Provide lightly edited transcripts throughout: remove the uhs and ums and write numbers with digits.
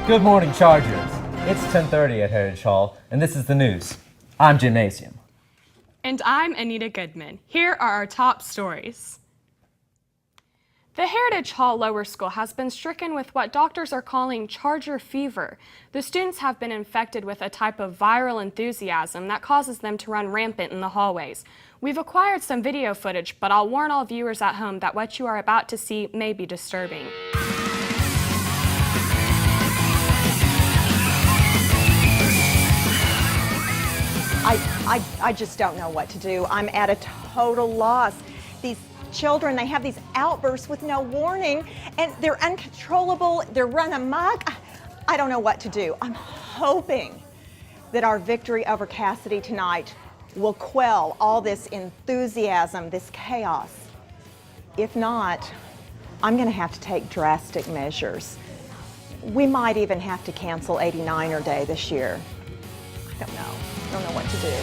Good morning, Chargers. It's 10:30 at Heritage Hall, and this is the news. I'm Gymnasium. And I'm Anita Goodman. Here are our top stories. The Heritage Hall Lower School has been stricken with what doctors are calling Charger fever. The students have been infected with a type of viral enthusiasm that causes them to run rampant in the hallways. We've acquired some video footage, but I'll warn all viewers at home that what you are about to see may be disturbing. I just don't know what to do. I'm at a total loss. These children, they have these outbursts with no warning, and they're uncontrollable, they're run amok. I don't know what to do. I'm hoping that our victory over Cassidy tonight will quell all this enthusiasm, this chaos. If not, I'm gonna have to take drastic measures. We might even have to cancel 89er Day this year. I don't know what to do.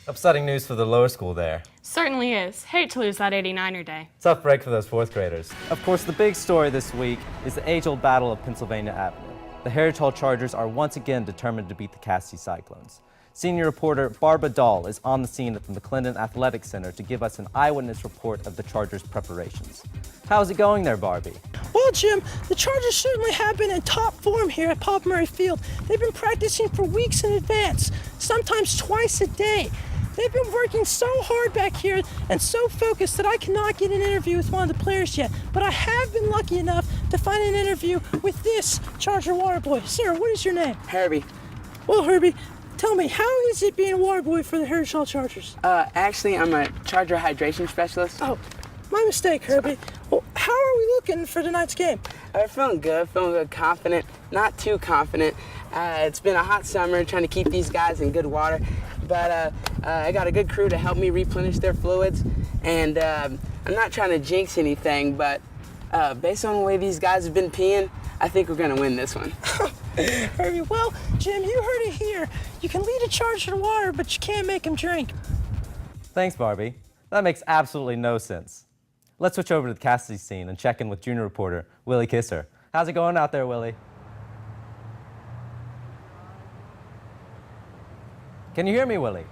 Upsetting news for the lower school there. Certainly is. Hate to lose that 89er Day. Tough break for those fourth graders. Of course, the big story this week is the age-old battle of Pennsylvania Avenue. The Heritage Hall Chargers are once again determined to beat the Cassidy Cyclones. Senior reporter Barbara Dahl is on the scene at the McClendon Athletic Center to give us an eyewitness report of the Chargers' preparations. How's it going there, Barbie? Well, Jim, the Chargers certainly have been in top form here at Pop Murray Field. They've been practicing for weeks in advance, sometimes twice a day. They've been working so hard back here and so focused that I cannot get an interview with one of the players yet. But I have been lucky enough to find an interview with this Charger water boy. Sir, what is your name? Herbie. Well, Herbie, tell me, how is it being a water boy for the Heritage Hall Chargers? Actually, I'm a Charger hydration specialist. Oh, my mistake, Herbie. Well, how are we looking for tonight's game? Feeling good, confident, not too confident. It's been a hot summer trying to keep these guys in good water, but I got a good crew to help me replenish their fluids, and I'm not trying to jinx anything, but based on the way these guys have been peeing, I think we're going to win this one. Herbie, well, Jim, you heard it here. You can lead a Charger to water, but you can't make him drink. Thanks, Barbie. That makes absolutely no sense. Let's switch over to the Cassidy scene and check in with junior reporter Willie Kisser. How's it going out there, Willie? Can you hear me, Willie?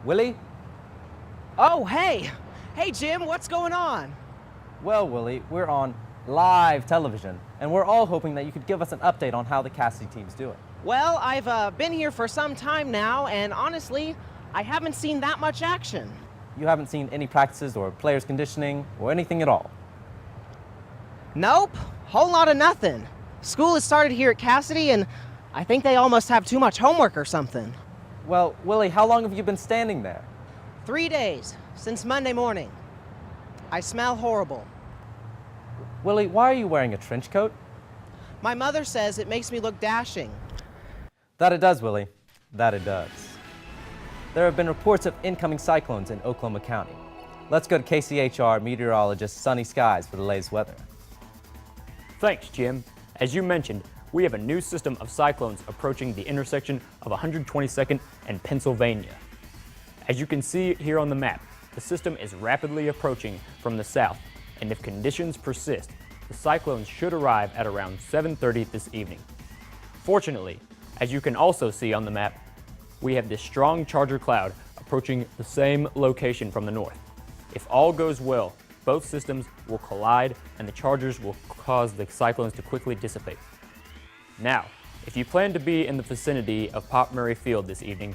Willie? Oh, hey! Hey, Jim, what's going on? Well, Willie, we're on live television, and we're all hoping that you could give us an update on how the Cassidy team's doing. Well, I've been here for some time now, and honestly, I haven't seen that much action. You haven't seen any practices or players conditioning or anything at all? Nope, whole lot of nothing. School has started here at Cassidy, and I think they almost have too much homework or something. Well, Willie, how long have you been standing there? 3 days, since Monday morning. I smell horrible. Willie, why are you wearing a trench coat? My mother says it makes me look dashing. That it does, Willie. That it does. There have been reports of incoming cyclones in Oklahoma County. Let's go to KCHR meteorologist Sunny Skies for the latest weather. Thanks, Jim. As you mentioned, we have a new system of cyclones approaching the intersection of 122nd and Pennsylvania. As you can see here on the map, the system is rapidly approaching from the south, and if conditions persist, the cyclones should arrive at around 7:30 this evening. Fortunately, as you can also see on the map, we have this strong Charger cloud approaching the same location from the north. If all goes well, both systems will collide and the Chargers will cause the cyclones to quickly dissipate. Now, if you plan to be in the vicinity of Pop Murray Field this evening,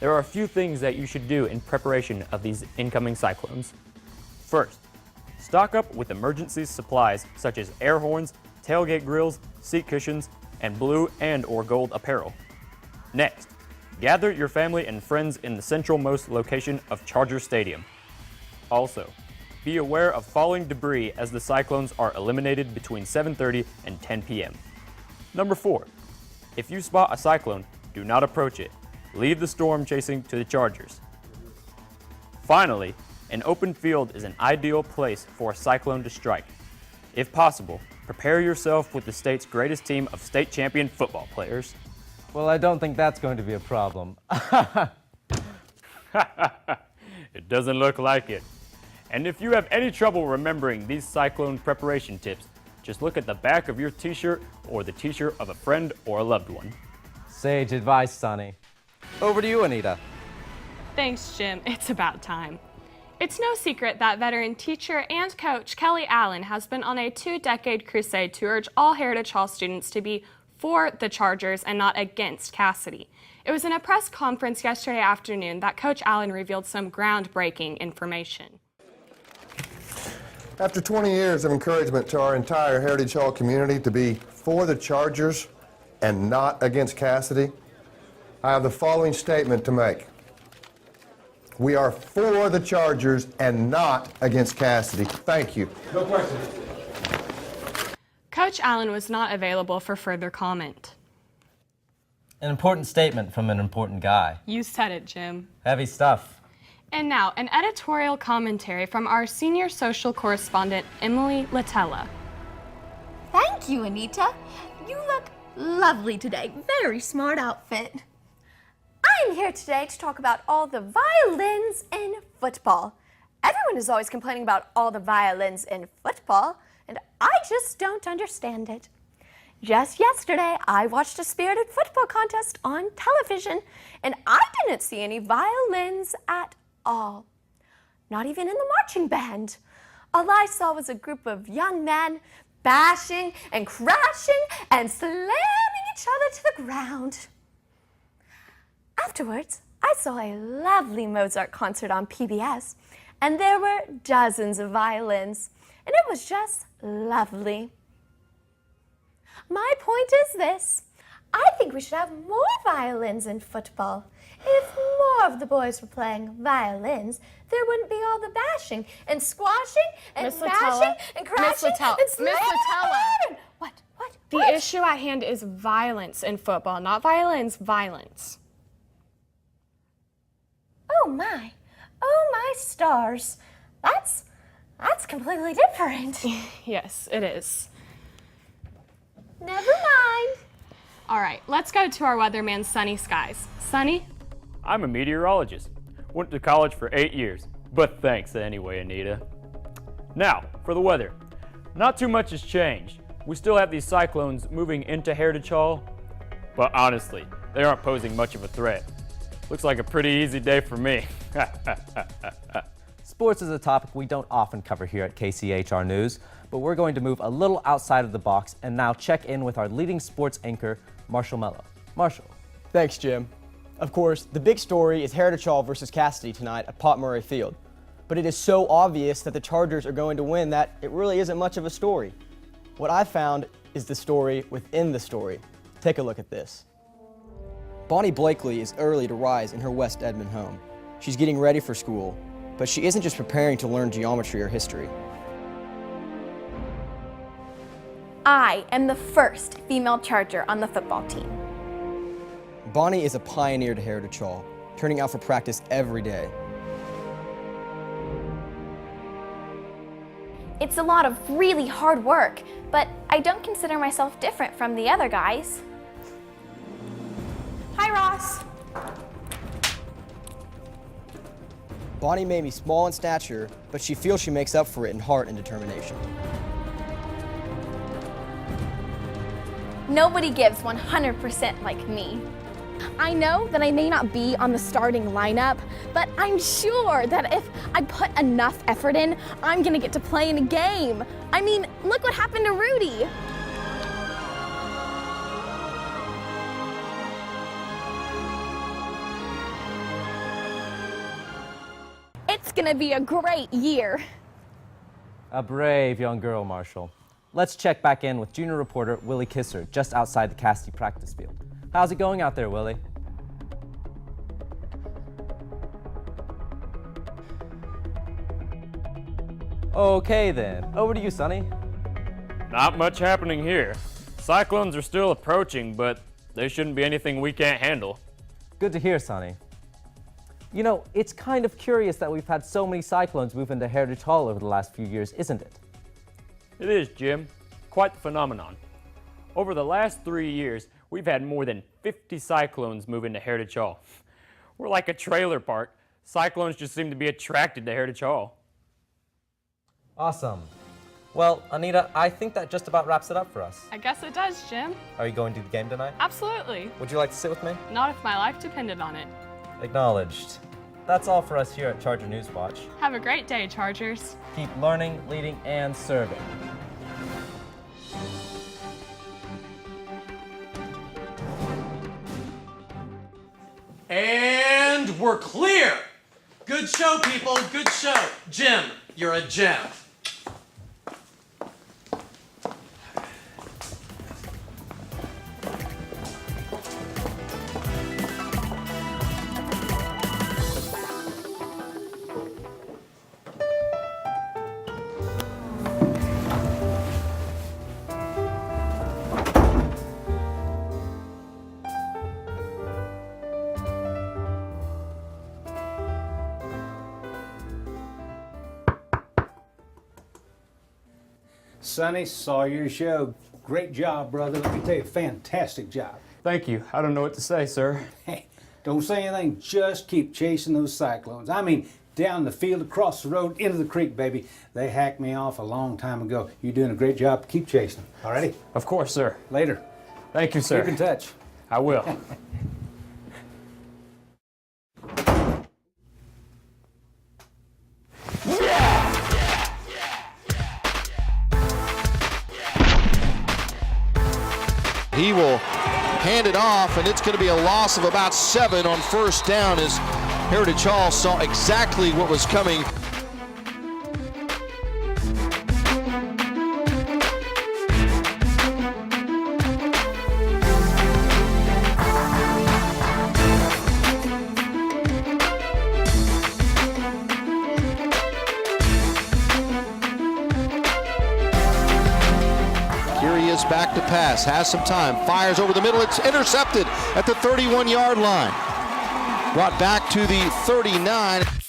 there are a few things that you should do in preparation of these incoming cyclones. First, stock up with emergency supplies such as air horns, tailgate grills, seat cushions, and blue and/or gold apparel. Next, gather your family and friends in the centralmost location of Charger Stadium. Also, be aware of falling debris as the cyclones are eliminated between 7:30 and 10 p.m. Number 4, if you spot a cyclone, do not approach it. Leave the storm chasing to the Chargers. Finally, an open field is an ideal place for a cyclone to strike. If possible, prepare yourself with the state's greatest team of state champion football players. Well, I don't think that's going to be a problem. It doesn't look like it. And if you have any trouble remembering these cyclone preparation tips, Just look at the back of your t-shirt or the t-shirt of a friend or a loved one. Sage advice, Sonny. Over to you, Anita. Thanks, Jim. It's about time. It's no secret that veteran teacher and coach Kelly Allen has been on a 2-decade crusade to urge all Heritage Hall students to be for the Chargers and not against Cassidy. It was in a press conference yesterday afternoon that Coach Allen revealed some groundbreaking information. After 20 years of encouragement to our entire Heritage Hall community to be for the Chargers and not against Cassidy, I have the following statement to make. We are for the Chargers and not against Cassidy. Thank you. No questions. Coach Allen was not available for further comment. An important statement from an important guy. You said it, Jim. Heavy stuff. And now, an editorial commentary from our senior social correspondent, Emily Latella. Thank you, Anita. You look lovely today. Very smart outfit. I'm here today to talk about all the violins in football. Everyone is always complaining about all the violins in football, and I just don't understand it. Just yesterday, I watched a spirited football contest on television, and I didn't see any violins at all. Not even in the marching band. All I saw was a group of young men bashing and crashing and slamming each other to the ground. Afterwards, I saw a lovely Mozart concert on PBS, and there were dozens of violins, and it was just lovely. My point is this. I think we should have more violins in football. If more of the boys were playing violins, there wouldn't be all the bashing and squashing and bashing and crashing and slamming. What? The issue at hand is violence in football, not violins, violence. Oh my stars. That's completely different. Yes, it is. Never mind. All right, let's go to our weatherman, Sunny Skies. Sunny? I'm a meteorologist. Went to college for 8 years, but thanks anyway, Anita. Now, for the weather. Not too much has changed. We still have these cyclones moving into Heritage Hall, but honestly, they aren't posing much of a threat. Looks like a pretty easy day for me. Sports is a topic we don't often cover here at KCHR News, but we're going to move a little outside of the box and now check in with our leading sports anchor, Marshall Mello. Marshall. Thanks, Jim. Of course, the big story is Heritage Hall versus Cassidy tonight at Pop Murray Field. But it is so obvious that the Chargers are going to win that it really isn't much of a story. What I found is the story within the story. Take a look at this. Bonnie Blakely is early to rise in her West Edmond home. She's getting ready for school, but she isn't just preparing to learn geometry or history. I am the first female Charger on the football team. Bonnie is a pioneer to Heritage Hall, turning out for practice every day. It's a lot of really hard work, but I don't consider myself different from the other guys. Hi, Ross. Bonnie may be small in stature, but she feels she makes up for it in heart and determination. Nobody gives 100% like me. I know that I may not be on the starting lineup, but I'm sure that if I put enough effort in, I'm gonna get to play in a game. I mean, look what happened to Rudy. It's gonna be a great year. A brave young girl, Marshall. Let's check back in with junior reporter Willie Kisser just outside the Cassidy practice field. How's it going out there, Willie? Okay then, over to you, Sonny. Not much happening here. Cyclones are still approaching, but they shouldn't be anything we can't handle. Good to hear, Sonny. You know, it's kind of curious that we've had so many cyclones move into Heritage Hall over the last few years, isn't it? It is, Jim. Quite the phenomenon. Over the last 3 years, we've had more than 50 cyclones move into Heritage Hall. We're like a trailer park. Cyclones just seem to be attracted to Heritage Hall. Awesome. Well, Anita, I think that just about wraps it up for us. I guess it does, Jim. Are you going to the game tonight? Absolutely. Would you like to sit with me? Not if my life depended on it. Acknowledged. That's all for us here at Charger News Watch. Have a great day, Chargers. Keep learning, leading, and serving. And we're clear. Good show, people. Good show. Jim, you're a gem. Sonny, saw your show. Great job, brother. Let me tell you, fantastic job. Thank you. I don't know what to say, sir. Hey, don't say anything. Just keep chasing those cyclones. I mean, down the field, across the road, into the creek, baby. They hacked me off a long time ago. You're doing a great job. Keep chasing them. All righty? Of course, sir. Later. Thank you, sir. Keep in touch. I will. He will hand it off, and it's going to be a loss of about 7 on first down as Heritage Hall saw exactly what was coming. Back to pass, has some time, fires over the middle, it's intercepted at the 31-yard line. Brought back to the 39.